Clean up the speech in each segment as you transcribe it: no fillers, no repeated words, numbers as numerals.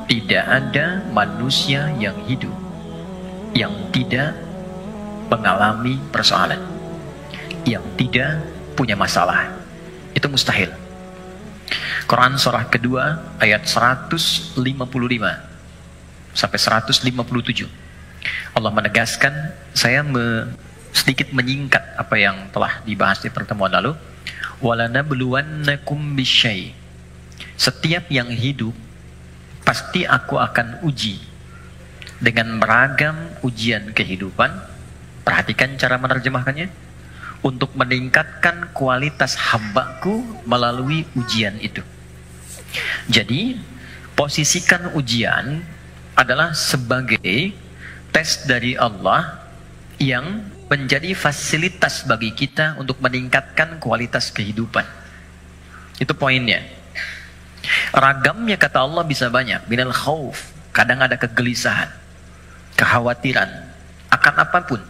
tidak ada manusia yang hidup yang tidak mengalami persoalan, yang tidak punya masalah. Itu mustahil. Quran surah kedua ayat 155 sampai 157. Allah menegaskan, saya sedikit menyingkat apa yang telah dibahas di pertemuan lalu. Walanabluwannakum bisyai. Setiap yang hidup pasti aku akan uji dengan beragam ujian kehidupan. Perhatikan cara menerjemahkannya. Untuk meningkatkan kualitas hambaku melalui ujian itu. Jadi, posisikan ujian adalah sebagai tes dari Allah yang menjadi fasilitas bagi kita untuk meningkatkan kualitas kehidupan. Itu poinnya. Ragamnya kata Allah bisa banyak. Minal khauf, kadang ada kegelisahan, kekhawatiran akan apapun.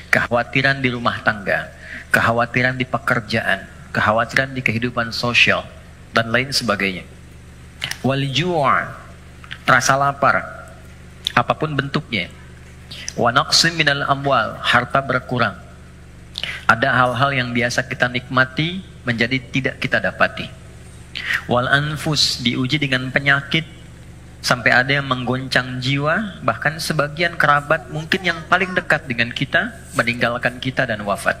Kekhawatiran di rumah tangga, kekhawatiran di pekerjaan, kekhawatiran di kehidupan sosial, dan lain sebagainya. Wal ju', rasa lapar, apapun bentuknya. Wa naqsim minal amwal, harta berkurang. Ada hal-hal yang biasa kita nikmati menjadi tidak kita dapati. Wal anfus, diuji dengan penyakit sampai ada yang menggoncang jiwa, bahkan sebagian kerabat mungkin yang paling dekat dengan kita meninggalkan kita dan wafat.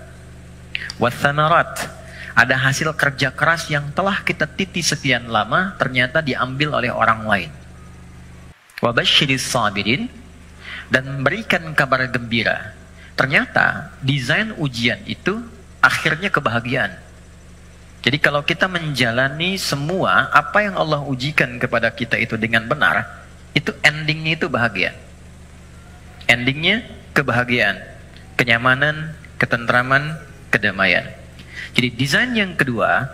Wathamarat, ada hasil kerja keras yang telah kita titi sekian lama ternyata diambil oleh orang lain. Wabasyiris sabirin, dan berikan kabar gembira. Ternyata desain ujian itu akhirnya kebahagiaan. Jadi kalau kita menjalani semua apa yang Allah ujikan kepada kita itu dengan benar, itu endingnya itu bahagia. Endingnya kebahagiaan, kenyamanan, ketentraman, kedamaian. Jadi desain yang kedua,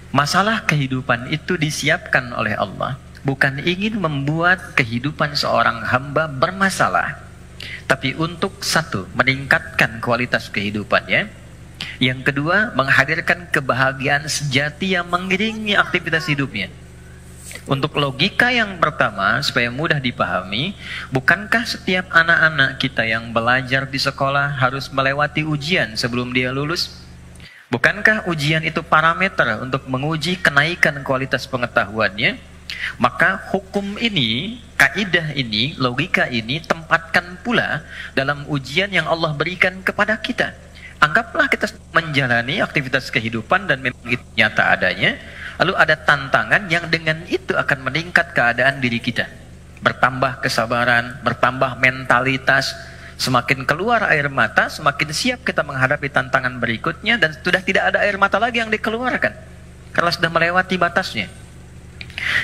masalah kehidupan itu disiapkan oleh Allah bukan ingin membuat kehidupan seorang hamba bermasalah, tapi untuk satu, meningkatkan kualitas kehidupannya. Yang kedua, menghadirkan kebahagiaan sejati yang mengiringi aktivitas hidupnya. Untuk logika yang pertama, supaya mudah dipahami, bukankah setiap anak-anak kita yang belajar di sekolah harus melewati ujian sebelum dia lulus? Bukankah ujian itu parameter untuk menguji kenaikan kualitas pengetahuannya? Maka hukum ini, kaidah ini, logika ini tempatkan pula dalam ujian yang Allah berikan kepada kita. Anggaplah kita menjalani aktivitas kehidupan dan memang itu nyata adanya, lalu ada tantangan yang dengan itu akan meningkat keadaan diri kita. Bertambah kesabaran, bertambah mentalitas, semakin keluar air mata, semakin siap kita menghadapi tantangan berikutnya, dan sudah tidak ada air mata lagi yang dikeluarkan karena sudah melewati batasnya.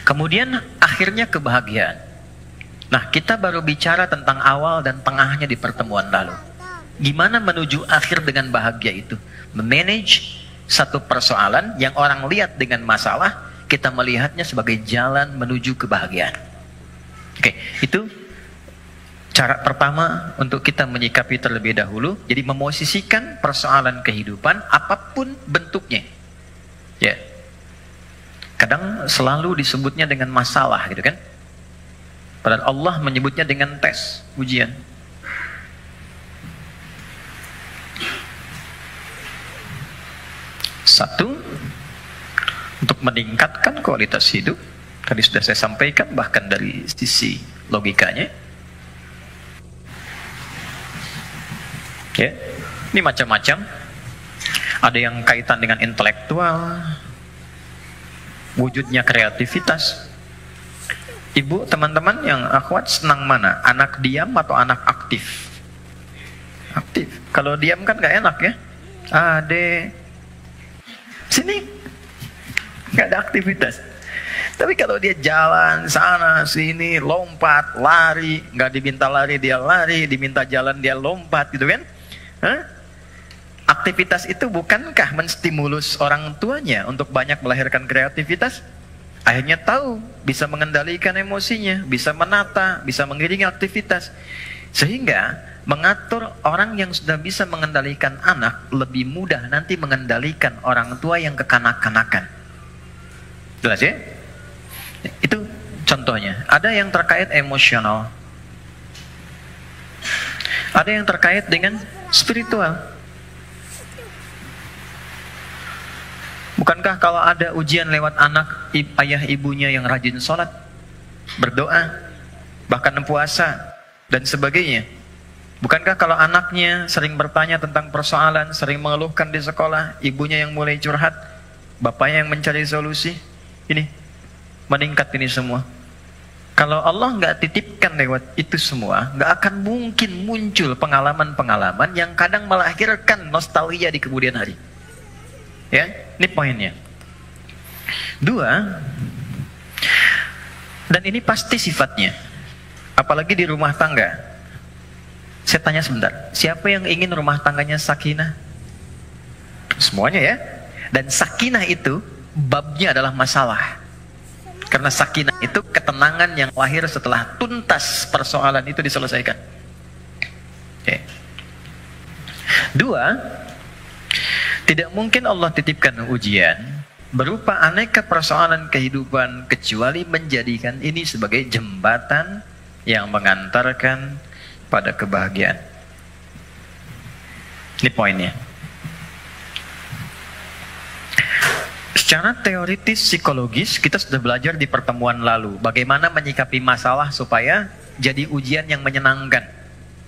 Kemudian akhirnya kebahagiaan. Nah, kita baru bicara tentang awal dan tengahnya di pertemuan lalu. Gimana menuju akhir dengan bahagia itu? Memanage satu persoalan yang orang lihat dengan masalah, kita melihatnya sebagai jalan menuju kebahagiaan. Oke, itu cara pertama untuk kita menyikapi terlebih dahulu. Jadi memosisikan persoalan kehidupan apapun bentuknya. Ya. Kadang selalu disebutnya dengan masalah gitu kan. Padahal Allah menyebutnya dengan tes, ujian. Satu, untuk meningkatkan kualitas hidup. Tadi sudah saya sampaikan, bahkan dari sisi logikanya. Ya, ini macam-macam. Ada yang kaitan dengan intelektual, wujudnya kreativitas. Ibu, teman-teman yang akhwat senang mana? Anak diam atau anak aktif? Aktif. Kalau diam kan gak enak ya. Ade, sini gak ada aktivitas. Tapi kalau dia jalan sana sini, lompat, lari, gak diminta lari dia lari, diminta jalan dia lompat gitu kan? Hah? Aktivitas itu bukankah menstimulus orang tuanya untuk banyak melahirkan kreativitas? Akhirnya tahu, bisa mengendalikan emosinya, bisa menata, bisa mengiringi aktivitas. Sehingga mengatur orang yang sudah bisa mengendalikan anak lebih mudah nanti mengendalikan orang tua yang kekanak-kanakan. Jelas ya? Itu Contohnya, ada yang terkait emosional, ada yang terkait dengan spiritual. Bukankah kalau ada ujian lewat anak, ayah ibunya yang rajin sholat, berdoa, bahkan puasa, dan sebagainya? Bukankah kalau anaknya sering bertanya tentang persoalan, sering mengeluhkan di sekolah, ibunya yang mulai curhat, bapaknya yang mencari solusi, ini meningkat ini semua? Kalau Allah nggak titipkan lewat itu semua, nggak akan mungkin muncul pengalaman-pengalaman yang kadang melahirkan nostalgia di kemudian hari. Ya, ini poinnya. Dua, dan ini pasti sifatnya, apalagi di rumah tangga. Saya tanya sebentar, siapa yang ingin rumah tangganya sakinah? Semuanya ya. Dan sakinah itu babnya adalah masalah. Karena sakinah itu ketenangan yang lahir setelah tuntas persoalan itu diselesaikan. Oke. Dua, tidak mungkin Allah titipkan ujian berupa aneka persoalan kehidupan kecuali menjadikan ini sebagai jembatan yang mengantarkan pada kebahagiaan. Ini poinnya. Secara teoritis psikologis kita sudah belajar di pertemuan lalu bagaimana menyikapi masalah supaya jadi ujian yang menyenangkan.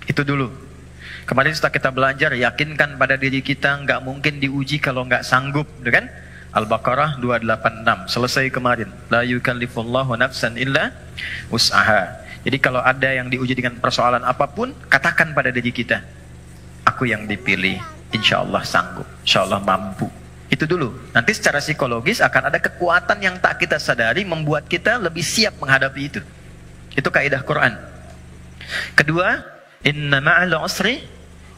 Itu dulu. Kemarin setelah kita belajar, yakinkan pada diri kita nggak mungkin diuji kalau nggak sanggup, kan? Al-Baqarah 286 selesai kemarin. La yukallifullahu nafsan illa wus'aha. Jadi kalau ada yang diuji dengan persoalan apapun, katakan pada diri kita, aku yang dipilih, insya Allah sanggup, insya Allah mampu. Itu dulu. Nanti secara psikologis akan ada kekuatan yang tak kita sadari membuat kita lebih siap menghadapi itu. Itu kaidah Quran. Kedua, inna ma'al usri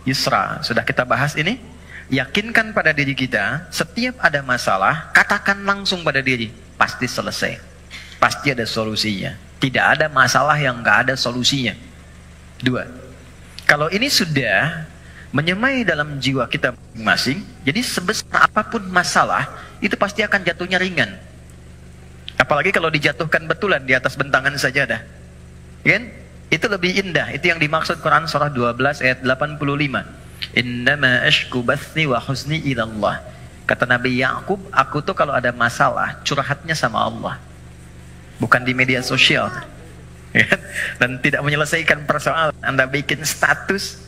yusra. Sudah kita bahas ini. Yakinkan pada diri kita, setiap ada masalah, katakan langsung pada diri, pasti selesai. Pasti ada solusinya. Tidak ada masalah yang nggak ada solusinya. Dua. Kalau ini sudah menyemai dalam jiwa kita masing-masing, jadi sebesar apapun masalah, itu pasti akan jatuhnya ringan. Apalagi kalau dijatuhkan betulan di atas bentangan sajadah. Kan? Itu lebih indah. Itu yang dimaksud Quran surah 12 ayat 85. Innama ashku bathi wa huzni ilallah. Kata Nabi Yakub, aku tuh kalau ada masalah, curhatnya sama Allah. Bukan di media sosial. Dan tidak menyelesaikan persoalan. Anda bikin status,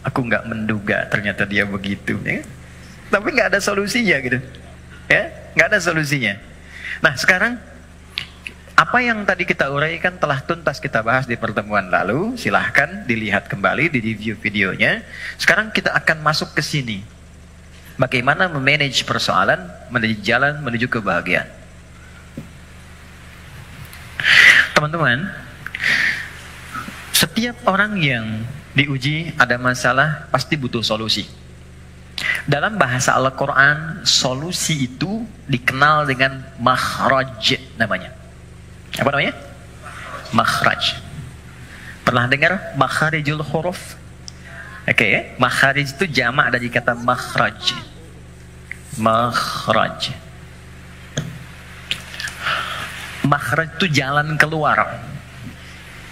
aku nggak menduga ternyata dia begitu, ya? Tapi nggak ada solusinya gitu, ya, nggak ada solusinya. Nah sekarang apa yang tadi kita uraikan telah tuntas kita bahas di pertemuan lalu. Silahkan dilihat kembali di review videonya. Sekarang kita akan masuk ke sini. Bagaimana memanage persoalan menuju jalan menuju kebahagiaan. Teman-teman, setiap orang yang diuji ada masalah pasti butuh solusi. Dalam bahasa Al-Quran, solusi itu dikenal dengan makhraj namanya. Apa namanya? Makhraj. Pernah dengar makharijul huruf? Oke, makharij itu jamak dari kata makhraj. Makhraj. Makhraj itu jalan keluar.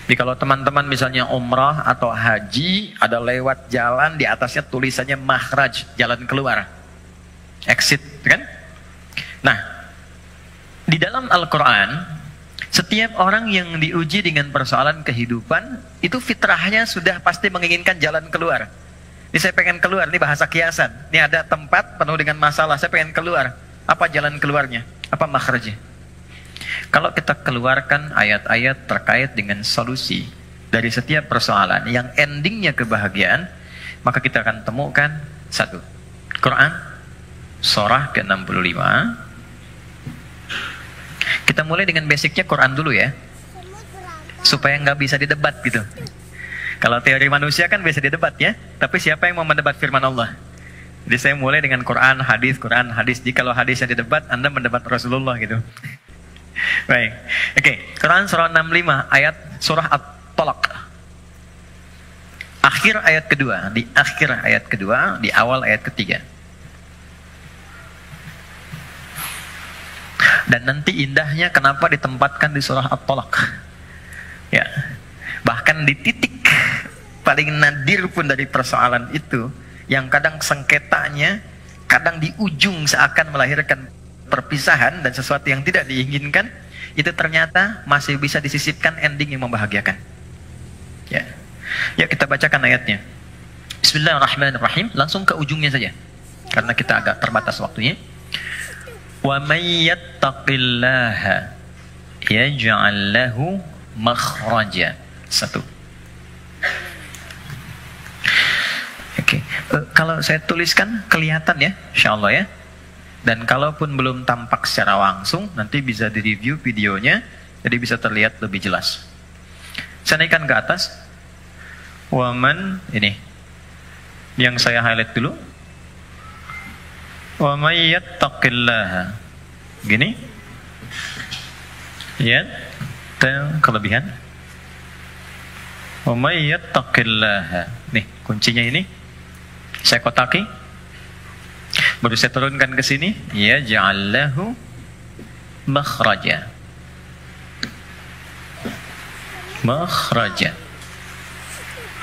Jadi kalau teman-teman misalnya umrah atau haji, ada lewat jalan di atasnya tulisannya makhraj, jalan keluar, exit, kan? Nah, di dalam Al-Quran, setiap orang yang diuji dengan persoalan kehidupan, itu fitrahnya sudah pasti menginginkan jalan keluar. Ini saya pengen keluar, ini bahasa kiasan. Ini ada tempat penuh dengan masalah, saya pengen keluar. Apa jalan keluarnya? Apa makhrajnya? Kalau kita keluarkan ayat-ayat terkait dengan solusi dari setiap persoalan yang endingnya kebahagiaan, maka kita akan temukan satu, Quran surah ke-65. Kita mulai dengan basicnya Quran dulu ya, supaya nggak bisa didebat gitu. Kalau teori manusia kan bisa didebat ya, tapi siapa yang mau mendebat firman Allah? Jadi saya mulai dengan Quran, hadis. Jadi kalau hadisnya didebat, Anda mendebat Rasulullah gitu. Baik, oke. Quran surah 65 ayat surah At-Talaq. Akhir ayat kedua, di akhir ayat kedua, di awal ayat ketiga. Dan nanti indahnya kenapa ditempatkan di surah At-Talaq. Ya. Bahkan di titik paling nadir pun dari persoalan itu, yang kadang sengketanya, kadang di ujung seakan melahirkan perpisahan dan sesuatu yang tidak diinginkan, itu ternyata masih bisa disisipkan ending yang membahagiakan. Ya. Ya, kita bacakan ayatnya. Bismillahirrahmanirrahim. Langsung ke ujungnya saja, karena kita agak terbatas waktunya. Wa may yattaqillaha yaj'al lahu makhraja. Satu. Oke. Kalau saya tuliskan kelihatan ya, insyaallah ya. Dan kalaupun belum tampak secara langsung, nanti bisa direview videonya, jadi bisa terlihat lebih jelas. Saya naikkan ke atas. Waman, ini yang saya highlight dulu. Wa may yattaqillaha. Gini. Ya. Kelebihan. Wa may yattaqillaha. Nih, kuncinya ini. Saya kotaki. Baru saya turunkan ke sini. Ya ja'allahu makhraja. Makhraja.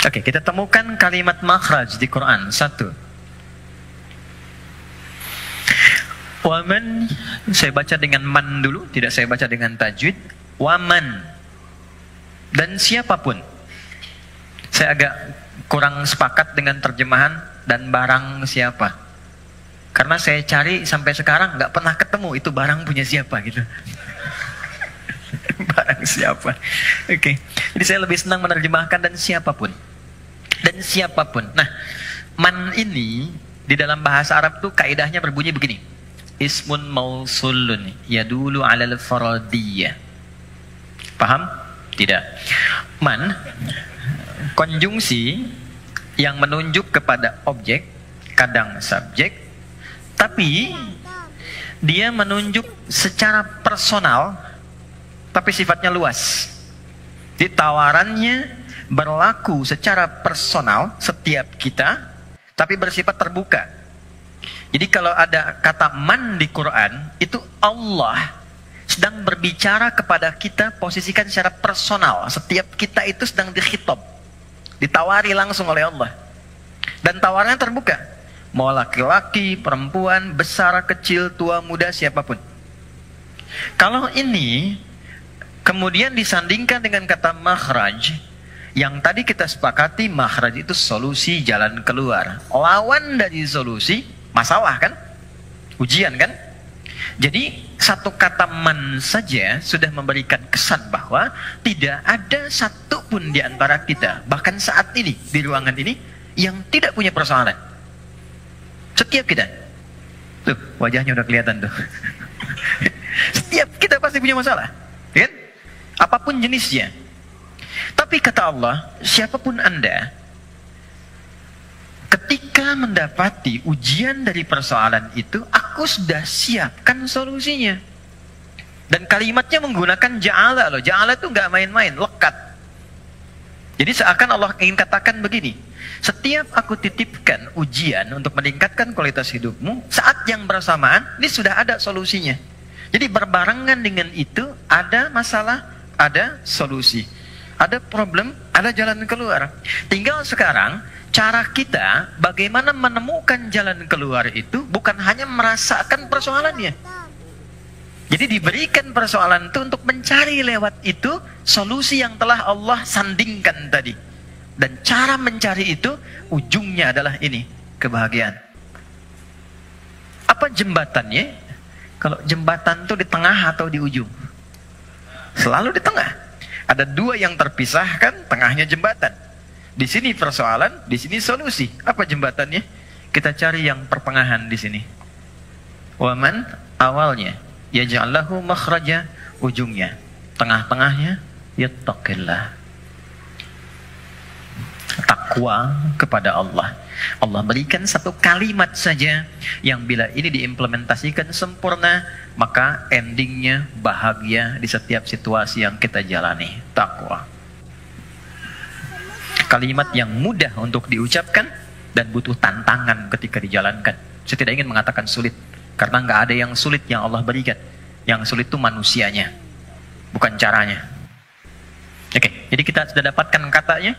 Oke, kita temukan kalimat makhraj di Quran. Satu. Waman, saya baca dengan man dulu, tidak saya baca dengan tajwid. Waman, dan siapapun. Saya agak kurang sepakat dengan terjemahan dan barang siapa, karena saya cari sampai sekarang nggak pernah ketemu itu barang punya siapa gitu. Barang siapa. Oke. Jadi saya lebih senang menerjemahkan dan siapapun. Dan siapapun. Nah, man ini di dalam bahasa Arab tuh kaidahnya berbunyi begini. Ismun mausulun yadulu 'alal faradiyah. Paham? Tidak. Man konjungsi yang menunjuk kepada objek, kadang subjek, tapi dia menunjuk secara personal, tapi sifatnya luas. Di tawarannya berlaku secara personal setiap kita, tapi bersifat terbuka. Jadi kalau ada kata man di Quran, itu Allah sedang berbicara kepada kita, posisikan secara personal. Setiap kita itu sedang dikhitab, ditawari langsung oleh Allah. Dan tawarannya terbuka. Mau laki-laki, perempuan, besar, kecil, tua, muda, siapapun. Kalau ini kemudian disandingkan dengan kata makhraj, yang tadi kita sepakati makhraj itu solusi, jalan keluar. Lawan dari solusi, masalah kan? Ujian kan? Jadi satu kata man saja sudah memberikan kesan bahwa tidak ada satupun di antara kita, bahkan saat ini, di ruangan ini, yang tidak punya persoalan. Setiap kita. Tuh, wajahnya udah kelihatan tuh. Setiap kita pasti punya masalah. Kan? Apapun jenisnya. Tapi kata Allah, siapapun Anda, ketika mendapati ujian dari persoalan itu, aku sudah siapkan solusinya. Dan kalimatnya menggunakan ja'ala loh. Ja'ala itu nggak main-main, lekat. Jadi seakan Allah ingin katakan begini, setiap aku titipkan ujian untuk meningkatkan kualitas hidupmu, saat yang bersamaan, ini sudah ada solusinya. Jadi berbarengan dengan itu, ada masalah, ada solusi. Ada problem, ada jalan keluar. Tinggal sekarang, cara kita bagaimana menemukan jalan keluar itu bukan hanya merasakan persoalannya. Jadi diberikan persoalan itu untuk mencari lewat itu solusi yang telah Allah sandingkan tadi. Dan cara mencari itu ujungnya adalah ini, kebahagiaan. Apa jembatannya? Kalau jembatan itu di tengah atau di ujung? Selalu di tengah. Ada dua yang terpisahkan, tengahnya jembatan. Di sini persoalan, di sini solusi. Apa jembatannya? Kita cari yang pertengahan di sini. Waman awalnya, yaj'allahu makhraja, ujungnya, tengah-tengahnya, yattaqillah. Takwa kepada Allah. Allah berikan satu kalimat saja yang bila ini diimplementasikan sempurna, maka endingnya bahagia di setiap situasi yang kita jalani. Takwa. Kalimat yang mudah untuk diucapkan dan butuh tantangan ketika dijalankan. Saya tidak ingin mengatakan sulit, karena nggak ada yang sulit yang Allah berikan. Yang sulit itu manusianya, bukan caranya. Oke, jadi kita sudah dapatkan katanya.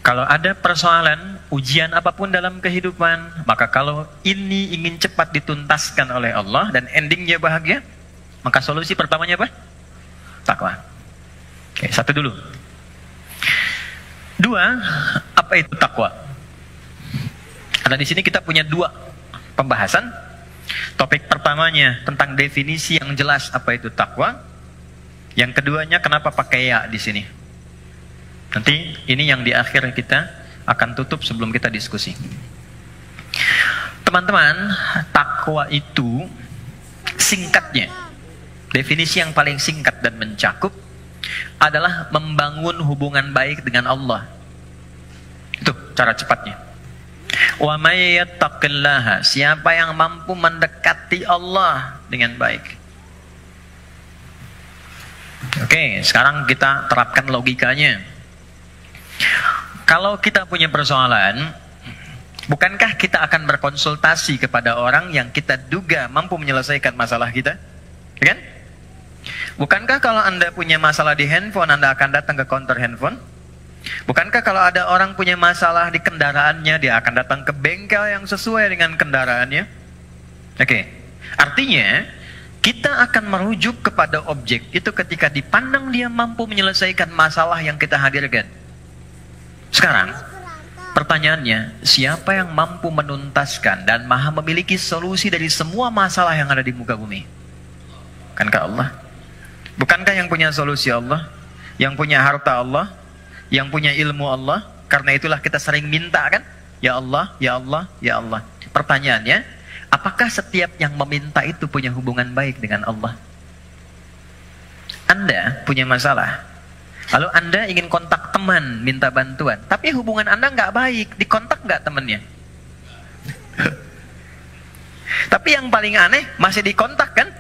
Kalau ada persoalan, ujian apapun dalam kehidupan, maka kalau ini ingin cepat dituntaskan oleh Allah dan endingnya bahagia, maka solusi pertamanya apa? Takwa. Oke, satu dulu. Dua, apa itu takwa? Karena di sini kita punya dua pembahasan. Topik pertamanya tentang definisi yang jelas apa itu takwa. Yang keduanya kenapa pakai ya di sini. Nanti ini yang di akhir kita akan tutup sebelum kita diskusi. Teman-teman, takwa itu singkatnya, definisi yang paling singkat dan mencakup adalah membangun hubungan baik dengan Allah. Itu cara cepatnya. Wa may yattaqillaha, siapa yang mampu mendekati Allah dengan baik. Oke, sekarang kita terapkan logikanya. Kalau kita punya persoalan, bukankah kita akan berkonsultasi kepada orang yang kita duga mampu menyelesaikan masalah kita? Kan? Bukankah kalau Anda punya masalah di handphone, Anda akan datang ke counter handphone? Bukankah kalau ada orang punya masalah di kendaraannya, dia akan datang ke bengkel yang sesuai dengan kendaraannya? Oke, artinya kita akan merujuk kepada objek itu ketika dipandang dia mampu menyelesaikan masalah yang kita hadirkan. Sekarang, pertanyaannya, siapa yang mampu menuntaskan dan maha memiliki solusi dari semua masalah yang ada di muka bumi? Bukankah Allah? Bukankah yang punya solusi Allah? Yang punya harta Allah? Yang punya ilmu Allah? Karena itulah kita sering minta kan? Ya Allah, ya Allah, ya Allah. Pertanyaannya, apakah setiap yang meminta itu punya hubungan baik dengan Allah? Anda punya masalah. Lalu Anda ingin kontak teman, minta bantuan. Tapi hubungan Anda nggak baik, dikontak nggak temannya? Tapi yang paling aneh, masih dikontak kan?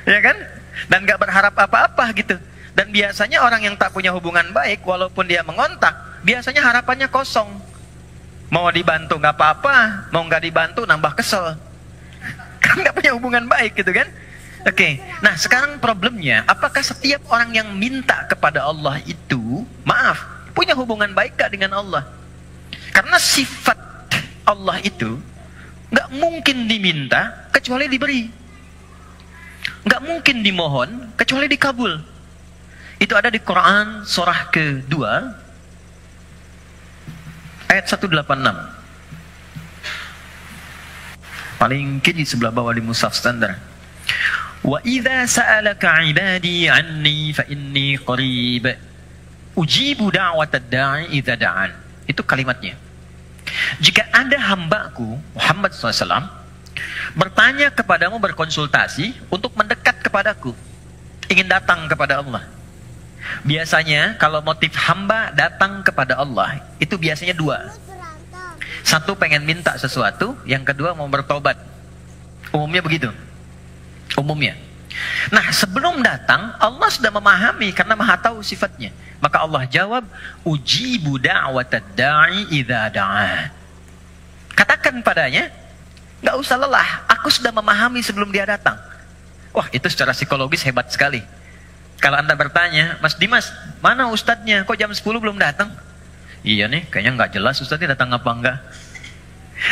Ya kan? Dan nggak berharap apa-apa gitu. Dan biasanya orang yang tak punya hubungan baik, walaupun dia mengontak, biasanya harapannya kosong. Mau dibantu nggak apa-apa, mau nggak dibantu nambah kesel. Kan nggak punya hubungan baik gitu kan? Oke, nah sekarang problemnya, apakah setiap orang yang minta kepada Allah itu, maaf, punya hubungan baik gak dengan Allah? Karena sifat Allah itu nggak mungkin diminta kecuali diberi, nggak mungkin dimohon kecuali dikabul. Itu ada di Quran surah kedua ayat 186. Paling kiri sebelah bawah di mushaf standar. Wa idza sa'alaka 'ibadi 'anni fa inni qarib ujibu da'watad da'i idza da'an. Itu kalimatnya. Jika ada hambaku Muhammad SAW bertanya kepadamu, berkonsultasi untuk mendekat kepadaku, ingin datang kepada Allah. Biasanya kalau motif hamba datang kepada Allah itu biasanya dua. Satu pengen minta sesuatu, yang kedua mau bertobat. Umumnya begitu. Umumnya. Nah, sebelum datang Allah sudah memahami karena Maha tahu sifatnya. Maka Allah jawab, ujibu da'watad da'i idza da'a. Katakan padanya, nggak usah lelah, aku sudah memahami sebelum dia datang. Wah, itu secara psikologis hebat sekali. Kalau Anda bertanya, Mas Dimas, mana ustadznya? Kok jam 10 belum datang? Iya nih, kayaknya nggak jelas ustadznya datang apa enggak.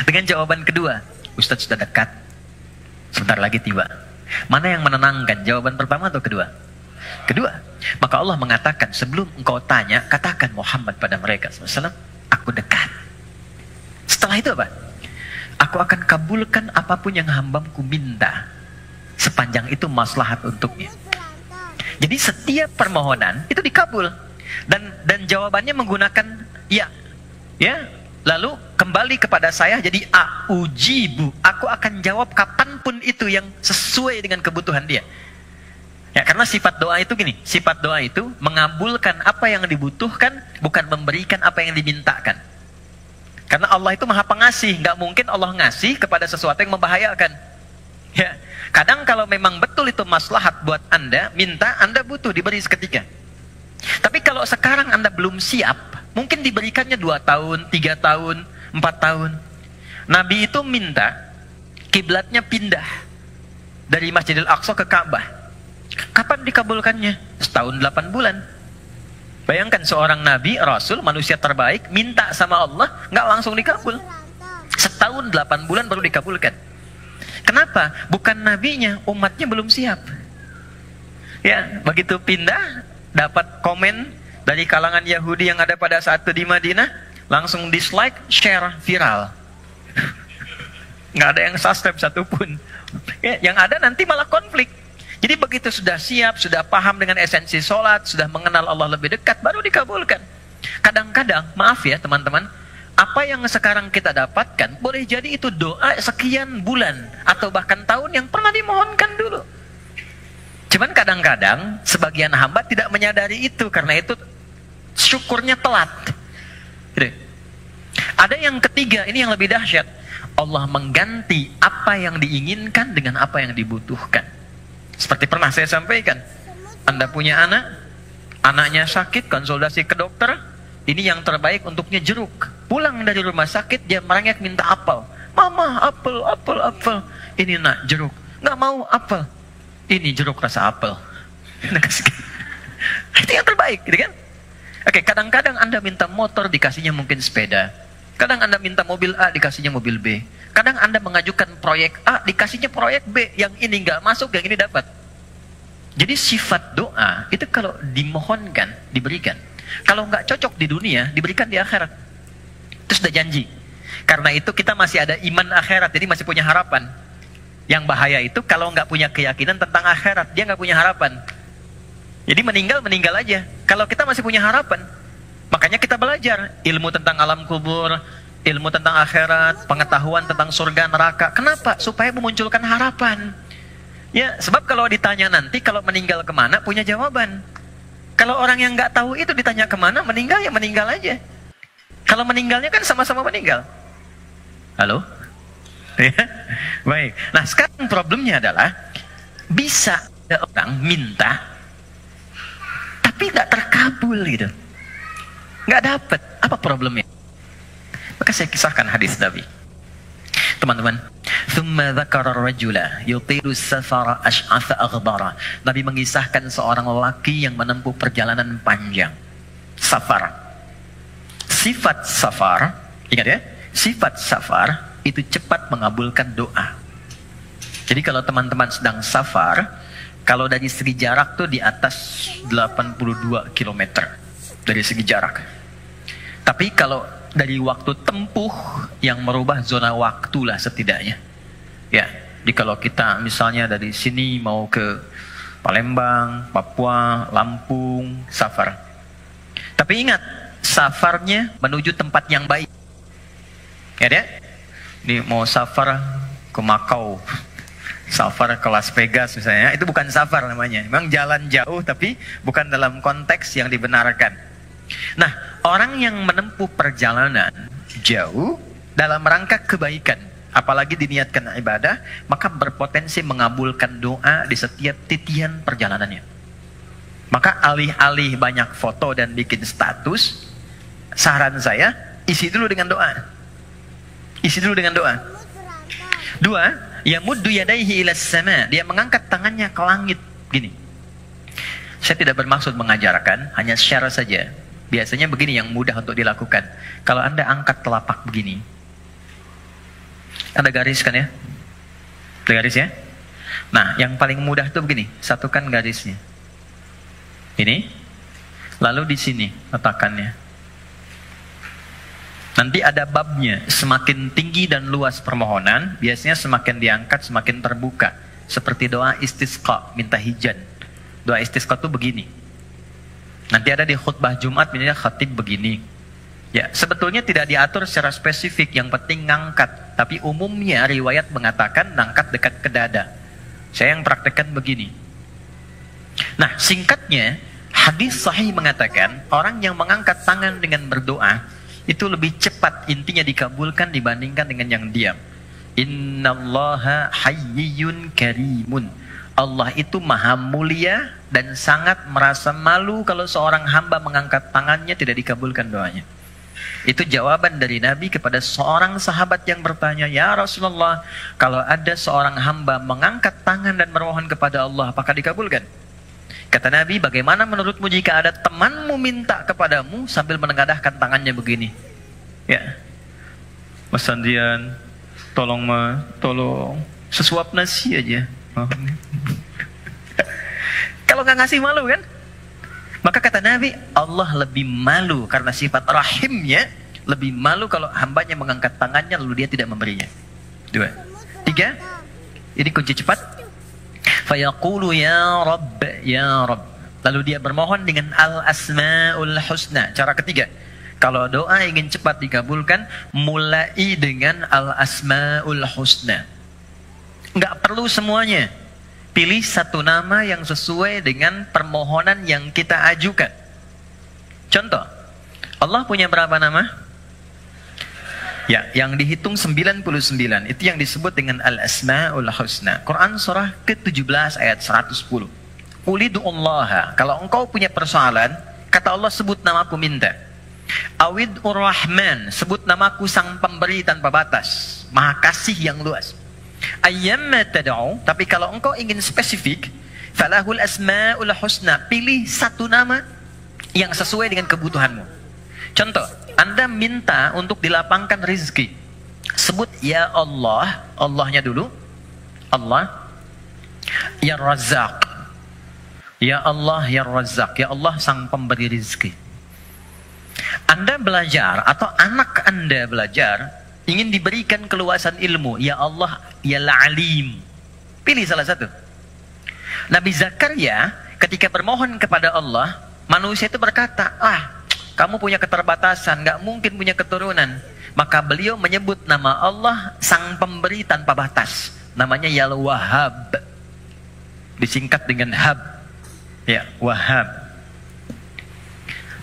Dengan jawaban kedua, ustadz sudah dekat, sebentar lagi tiba. Mana yang menenangkan, jawaban pertama atau kedua? Kedua. Maka Allah mengatakan, sebelum engkau tanya, katakan Muhammad pada mereka SAW, aku dekat. Setelah itu apa? Aku akan kabulkan apapun yang hambaku minta, sepanjang itu maslahat untuknya. Jadi setiap permohonan itu dikabul, dan jawabannya menggunakan ya, lalu kembali kepada saya jadi ujibu, aku akan jawab kapanpun itu yang sesuai dengan kebutuhan dia. Ya, karena sifat doa itu gini, sifat doa itu mengabulkan apa yang dibutuhkan, bukan memberikan apa yang dimintakan. Karena Allah itu Maha Pengasih, nggak mungkin Allah ngasih kepada sesuatu yang membahayakan. Ya, kadang kalau memang betul itu maslahat buat Anda, minta, Anda butuh diberi seketika. Tapi kalau sekarang Anda belum siap, mungkin diberikannya 2 tahun, 3 tahun, 4 tahun. Nabi itu minta kiblatnya pindah dari Masjidil Aqsa ke Ka'bah. Kapan dikabulkannya? Setahun 8 bulan. Bayangkan seorang nabi, rasul, manusia terbaik, minta sama Allah, nggak langsung dikabul. Setahun 8 bulan baru dikabulkan. Kenapa? Bukan nabinya, umatnya belum siap. Ya, begitu pindah, dapat komen dari kalangan Yahudi yang ada pada saat itu di Madinah, langsung dislike, share, viral. Nggak ada yang subscribe satupun. Ya, yang ada nanti malah konflik. Jadi begitu sudah siap, sudah paham dengan esensi sholat, sudah mengenal Allah lebih dekat, baru dikabulkan. Kadang-kadang, maaf ya teman-teman, apa yang sekarang kita dapatkan, boleh jadi itu doa sekian bulan, atau bahkan tahun yang pernah dimohonkan dulu. Cuman kadang-kadang, sebagian hamba tidak menyadari itu, karena itu syukurnya telat. Gitu. Ada yang ketiga, ini yang lebih dahsyat. Allah mengganti apa yang diinginkan dengan apa yang dibutuhkan. Seperti pernah saya sampaikan, Anda punya anak, anaknya sakit, konsultasi ke dokter, ini yang terbaik untuknya jeruk. Pulang dari rumah sakit, dia merengek minta apel. Mama, apel, apel, apel. Ini nak, jeruk. Nggak mau apel. Ini jeruk rasa apel. Itu yang terbaik, gitu kan? Oke, kadang-kadang Anda minta motor, dikasihnya mungkin sepeda. Kadang Anda minta mobil A, dikasihnya mobil B. Kadang Anda mengajukan proyek A, dikasihnya proyek B. Yang ini nggak masuk, yang ini dapat. Jadi sifat doa, itu kalau dimohonkan, diberikan. Kalau nggak cocok di dunia, diberikan di akhirat. Itu sudah janji. Karena itu kita masih ada iman akhirat, jadi masih punya harapan. Yang bahaya itu kalau nggak punya keyakinan tentang akhirat, dia nggak punya harapan. Jadi meninggal aja. Kalau kita masih punya harapan, makanya kita belajar ilmu tentang alam kubur, ilmu tentang akhirat, pengetahuan tentang surga neraka. Kenapa? Supaya memunculkan harapan. Ya, sebab kalau ditanya nanti, kalau meninggal kemana, punya jawaban. Kalau orang yang nggak tahu itu ditanya kemana, meninggal ya meninggal aja. Kalau meninggalnya kan sama-sama meninggal. Halo? Ya? Baik. Nah, sekarang problemnya adalah, bisa ada orang minta, tapi nggak terkabul gitu. Nggak dapat. Apa problemnya? Maka saya kisahkan hadis Nabi. Teman-teman, thumma dzakara ar-rajula yutilu safara ash'atha aghdara. Nabi mengisahkan seorang lelaki yang menempuh perjalanan panjang. Safar. Sifat safar, ingat ya, sifat safar itu cepat mengabulkan doa. Jadi kalau teman-teman sedang safar, kalau dari segi jarak tuh di atas 82 km dari segi jarak. Tapi kalau dari waktu tempuh yang merubah zona waktu lah setidaknya. Ya, jadi kalau kita misalnya dari sini mau ke Palembang, Papua, Lampung, safar. Tapi ingat, safarnya menuju tempat yang baik. Ya deh? Ini mau safar ke Makau, safar ke Las Vegas misalnya, itu bukan safar namanya. Memang jalan jauh tapi bukan dalam konteks yang dibenarkan. Nah, orang yang menempuh perjalanan jauh dalam rangka kebaikan, apalagi diniatkan ibadah, maka berpotensi mengabulkan doa di setiap titian perjalanannya. Maka alih-alih banyak foto dan bikin status, saran saya, isi dulu dengan doa. Isi dulu dengan doa. Dua, yamuddu yadaihi ilas sama, dia mengangkat tangannya ke langit gini. Saya tidak bermaksud mengajarkan, hanya share saja. Biasanya begini yang mudah untuk dilakukan. Kalau Anda angkat telapak begini, ada garis kan ya? Ada garis ya? Nah, yang paling mudah itu begini, satukan garisnya. Ini, lalu di sini letakkannya. Nanti ada babnya, semakin tinggi dan luas permohonan, biasanya semakin diangkat, semakin terbuka. Seperti doa istisqa, minta hujan. Doa istisqa itu begini. Nanti ada di khutbah Jumat, misalnya khatib begini. Ya, sebetulnya tidak diatur secara spesifik, yang penting ngangkat. Tapi umumnya riwayat mengatakan ngangkat dekat ke dada. Saya yang praktekkan begini. Nah, singkatnya, hadis sahih mengatakan, orang yang mengangkat tangan dengan berdoa, itu lebih cepat intinya dikabulkan dibandingkan dengan yang diam. Innallaha hayyun karimun. Allah itu maha mulia dan sangat merasa malu kalau seorang hamba mengangkat tangannya tidak dikabulkan doanya. Itu jawaban dari Nabi kepada seorang sahabat yang bertanya, "Ya Rasulullah, kalau ada seorang hamba mengangkat tangan dan memohon kepada Allah, apakah dikabulkan?" Kata Nabi, "Bagaimana menurutmu jika ada temanmu minta kepadamu sambil menengadahkan tangannya begini? Ya, Mas Sandian, tolong mas, tolong sesuap nasi aja." Kalau nggak ngasih malu kan? Maka kata Nabi, Allah lebih malu karena sifat rahimnya, lebih malu kalau hambanya mengangkat tangannya lalu dia tidak memberinya. 2. 3. Ini kunci cepat. Fayaqulu ya Rabb, ya Rabb. Lalu dia bermohon dengan al-asma'ul husna. Cara ketiga, kalau doa ingin cepat dikabulkan, mulai dengan al-asma'ul husna. Nggak perlu semuanya. Pilih satu nama yang sesuai dengan permohonan yang kita ajukan. Contoh, Allah punya berapa nama? Ya, yang dihitung 99. Itu yang disebut dengan Al-Asma'ul Husna. Quran surah ke-17 ayat 110. Ulidu'ullaha. Kalau engkau punya persoalan, kata Allah, sebut namaku minta. Awid'ur Rahman. Sebut namaku sang pemberi tanpa batas. Maha kasih yang luas. Ayyamma tad'u. Tapi kalau engkau ingin spesifik, falahul asma'ul husna. Pilih satu nama yang sesuai dengan kebutuhanmu. Contoh, Anda minta untuk dilapangkan rezeki. Sebut ya Allah, Allahnya dulu. Allah. Ya Razzaq. Ya Allah, ya Razzaq. Ya Allah sang pemberi rezeki. Anda belajar atau anak Anda belajar, ingin diberikan keluasan ilmu. Ya Allah, ya Alim. Pilih salah satu. Nabi Zakaria ketika bermohon kepada Allah, manusia itu berkata, kamu punya keterbatasan, nggak mungkin punya keturunan. Maka beliau menyebut nama Allah sang pemberi tanpa batas. Namanya Ya Wahhab. Disingkat dengan Hab. Ya, Wahhab.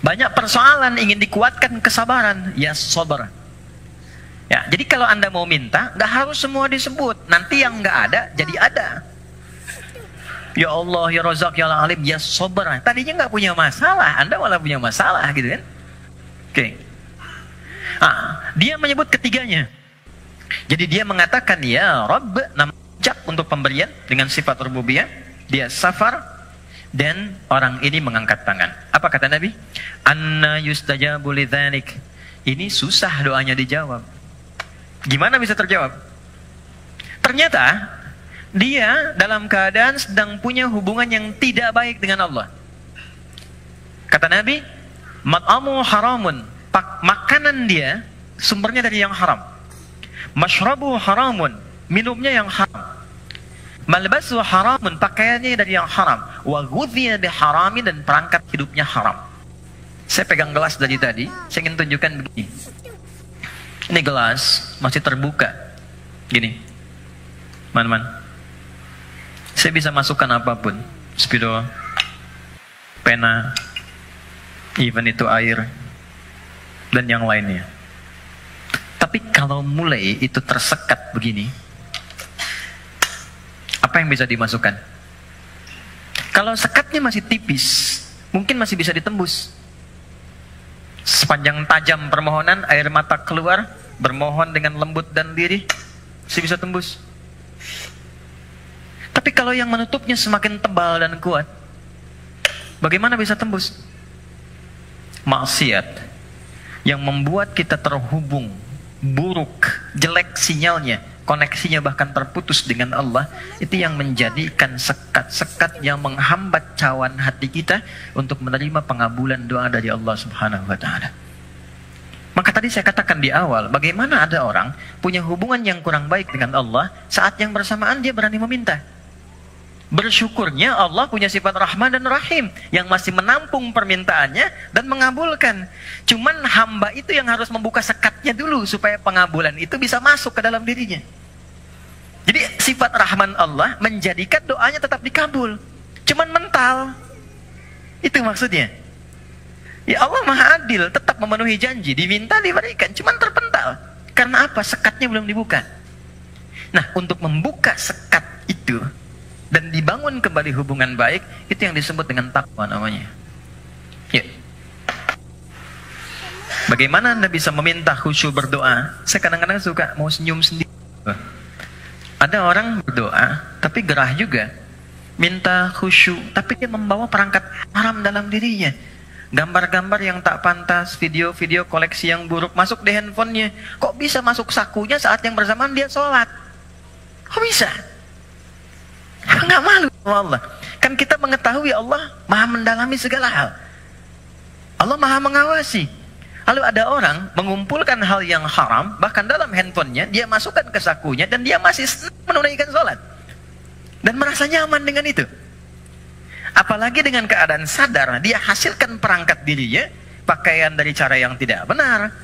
Banyak persoalan ingin dikuatkan kesabaran. Ya Sabar. Ya, jadi kalau Anda mau minta, nggak harus semua disebut. Nanti yang nggak ada, jadi ada. Ya Allah, ya Razzaq, ya Alim, ya Sabar. Tadinya nggak punya masalah, Anda malah punya masalah, gitu kan? Oke. Dia menyebut ketiganya. Jadi dia mengatakan, ya Rabb, nama ucap untuk pemberian dengan sifat rububiyah. Dia Safar, dan orang ini mengangkat tangan. Apa kata Nabi? Anna yustajabu lidzanik. Ini susah doanya dijawab. Gimana bisa terjawab? Ternyata dia dalam keadaan sedang punya hubungan yang tidak baik dengan Allah. Kata Nabi, mat'amu haramun. Makanan dia sumbernya dari yang haram. Mashrabu haramun. Minumnya yang haram. Malbasu haramun. Pakaiannya dari yang haram. Wa ghudhiya biharamin, dan perangkat hidupnya haram. Saya pegang gelas dari tadi, saya ingin tunjukkan begini. Ini gelas masih terbuka. Gini. Man. Saya bisa masukkan apapun, spidol, pena, even itu air, dan yang lainnya. Tapi kalau mulai itu tersekat begini, apa yang bisa dimasukkan? Kalau sekatnya masih tipis, mungkin masih bisa ditembus. Sepanjang tajam permohonan, air mata keluar, bermohon dengan lembut dan lirih, masih bisa tembus. Tapi kalau yang menutupnya semakin tebal dan kuat, bagaimana bisa tembus? Maksiat yang membuat kita terhubung, buruk, jelek sinyalnya, koneksinya bahkan terputus dengan Allah, itu yang menjadikan sekat-sekat yang menghambat cawan hati kita untuk menerima pengabulan doa dari Allah Subhanahu wa Ta'ala. Maka tadi saya katakan di awal, bagaimana ada orang punya hubungan yang kurang baik dengan Allah, saat yang bersamaan dia berani meminta. Bersyukurnya Allah punya sifat Rahman dan Rahim yang masih menampung permintaannya dan mengabulkan. Cuman hamba itu yang harus membuka sekatnya dulu supaya pengabulan itu bisa masuk ke dalam dirinya. Jadi sifat Rahman Allah menjadikan doanya tetap dikabul. Cuman mental. Itu maksudnya. Ya Allah Maha Adil, tetap memenuhi janji, diminta diberikan, cuman terpental. Karena apa? Sekatnya belum dibuka. Nah, untuk membuka sekat itu dan dibangun kembali hubungan baik, itu yang disebut dengan takwa namanya. Ya. Bagaimana Anda bisa meminta khusyuk berdoa? Saya kadang-kadang suka mau senyum sendiri. Ada orang berdoa, tapi gerah juga. Minta khusyuk, tapi dia membawa perangkat haram dalam dirinya. Gambar-gambar yang tak pantas, video-video koleksi yang buruk masuk di handphonenya. Kok bisa masuk sakunya saat yang bersamaan dia sholat? Kok bisa? Nggak malu sama Allah. Kan kita mengetahui Allah maha mendalami segala hal. Allah maha mengawasi. Lalu ada orang mengumpulkan hal yang haram, bahkan dalam handphonenya, dia masukkan ke sakunya, dan dia masih menunaikan sholat. Dan merasa nyaman dengan itu. Apalagi dengan keadaan sadar, dia hasilkan perangkat dirinya, pakaian dari cara yang tidak benar,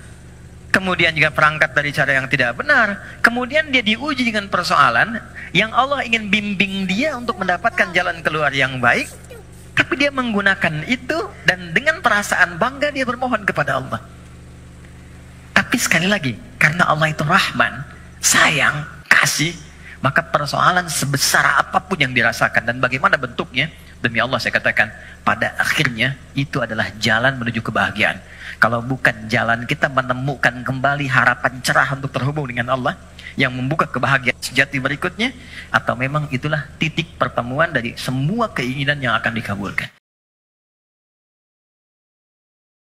kemudian juga perangkat dari cara yang tidak benar, kemudian dia diuji dengan persoalan, yang Allah ingin bimbing dia untuk mendapatkan jalan keluar yang baik, tapi dia menggunakan itu, dan dengan perasaan bangga dia bermohon kepada Allah. Tapi sekali lagi, karena Allah itu Rahman, sayang, kasih, maka persoalan sebesar apapun yang dirasakan dan bagaimana bentuknya, demi Allah saya katakan, pada akhirnya itu adalah jalan menuju kebahagiaan. Kalau bukan jalan kita menemukan kembali harapan cerah untuk terhubung dengan Allah yang membuka kebahagiaan sejati berikutnya, atau memang itulah titik pertemuan dari semua keinginan yang akan dikabulkan.